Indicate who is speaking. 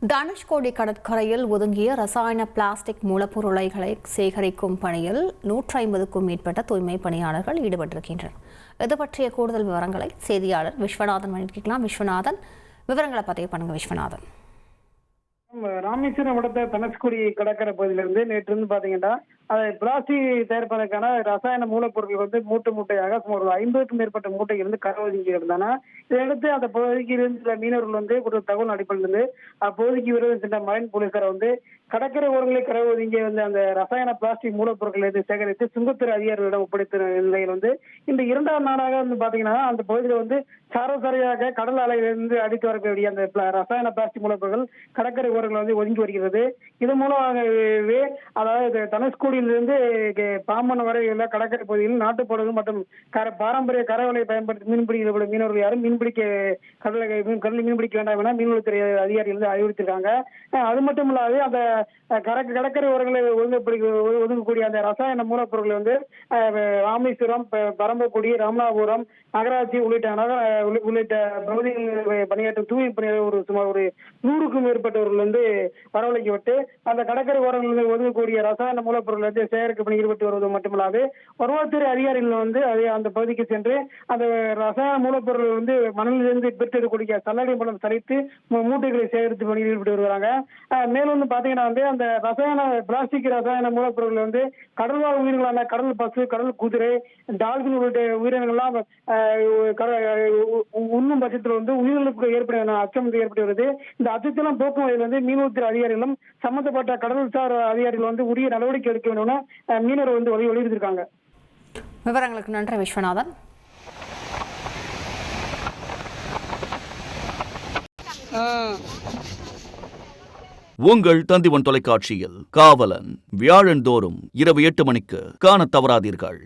Speaker 1: தனுஷ்கோடி கடற்கரையில் ஒதுங்கிய ரசாயன பிளாஸ்டிக் மூலப்பொருளைகளை சேகரிக்கும் பணியில் 150க்கும் மேற்பட்ட தூய்மை பணியாளர்கள் ஈடுபட்டிருக்கின்றனர். இது பற்றிய கூடுதல் விவரங்களை செய்தியாளர் விஸ்வநாதன் வழங்கிக்கலாம். விஸ்வநாதன், விவரங்களை பதிவு பண்ணுங்க. விஸ்வநாதன்,
Speaker 2: ராமேஸ்வரம் அடுத்த தனுஷ்கோடி கடற்கரை பகுதியிலிருந்து நேற்று இருந்து பாத்தீங்கன்னா பிளாஸ்டிக் தயாரிப்பதற்கான ரசாயன மூலப்பொருட்கள் மூட்டை மூட்டையாக சுமார் 50க்கும் மேற்பட்ட மூட்டைகள் கரை ஒதுங்கி இருந்தன. இதையடுத்து அந்த பகுதிக்கு இருந்த மீனவர்கள் ஒரு தகவல் அடிப்படையிலிருந்து அப்பகுதிக்கு விரைந்து சென்ற மரைன் போலீசார் கடற்கரை ஓரங்களை கரை ஒதுங்கி அந்த ரசாயன பிளாஸ்டிக் மூலப்பொருட்களை சேகரித்து சுங்கத்துறை அதிகாரிகளிடம் ஒப்படைத்த நிலையில் இந்த இரண்டாம் நாளாக பாத்தீங்கன்னா அந்த பகுதியில் சாரசாரியாக கடல் அலையிலிருந்து அடித்து வரக்கூடிய அந்த ரசாயன பிளாஸ்டிக் மூலப்பொருட்கள் கடற்கரை ஓரங்கள் ஒதுங்கி வருகிறது. இதன் மூலமாகவே அதாவது தனுஷ்கோடியிலிருந்து பாம்பன் வரை உள்ள கடற்கரை பகுதியில் நாட்டுப்படகு மற்றும் பாரம்பரிய கரவலை பயன்படுத்தி மீன்பிடிக்க மீனவர்கள் யாரும் கடலில் மீன்பிடிக்க வேண்டாம் என மீன்வளத்துறை அதிகாரிகள் அறிவுறுத்திருக்காங்க. அது மட்டும் இல்லாது அந்த கடற்கரை ஓரங்களை ஒதுங்கக்கூடிய அந்த ரசாயன மூலப்பொருட்களை ராமேஸ்வரம், பரம்பக்குடி, ராமநாதபுரம் நகராட்சி உள்ளிட்ட பகுதிகளில் பணியாற்றும் தூய்மை பணியாளர் சுமார் 100க்கும் மேற்பட்டவர்கள் வரவழைக்கப்பட்டு அந்த கடற்கரை ஓரங்களில் ஒதுங்கக்கூடிய ரசாயன மூலப்பொருட்கள் சேகரிக்க பணி ஈடுபட்டு வருவது மட்டுமல்லாது வருவாய்த்துறை அதிகாரிகள் அந்த பகுதிக்கு சென்று அந்த ரசாயன மூலப்பொருள் மணலிலிருந்து பெற்றெடுக்கக்கூடிய சல்லடை மூலம் சலித்து மூட்டைகளை சேகரித்து பணியில் ஈடுபட்டு வருகிறாங்க. மேலும் பாத்தீங்கன்னா அந்த பிளாஸ்டிக் ரசாயன மூலப்பொருட்கள் கடல்வாழ் உயிரினங்களான கடல் பசு, கடல் குதிரை, டால்பின் உள்ளிட்ட உயிரினங்கள்லாம் உண்ணும் பட்சத்தில் உயிர்களுக்கு ஏற்பட அச்சம் ஏற்பட்டு வருது. இந்த அச்சத்தெல்லாம் போக்கும் வகையில் மீனவத்துறை அதிகாரிகளும் சம்பந்தப்பட்ட கடல்சார் அதிகாரிகள் உரிய நடவடிக்கை எடுக்க வேண்டும் மீனவர் வலியுறுத்திருக்காங்க.
Speaker 1: விவரங்களுக்கு நன்றி விஸ்வநாதன்.
Speaker 3: உங்கள் தந்திவன் தொலைக்காட்சியில் காவலன் வியாழந்தோறும் இரவு 8 மணிக்கு காணத் தவறாதீர்கள்.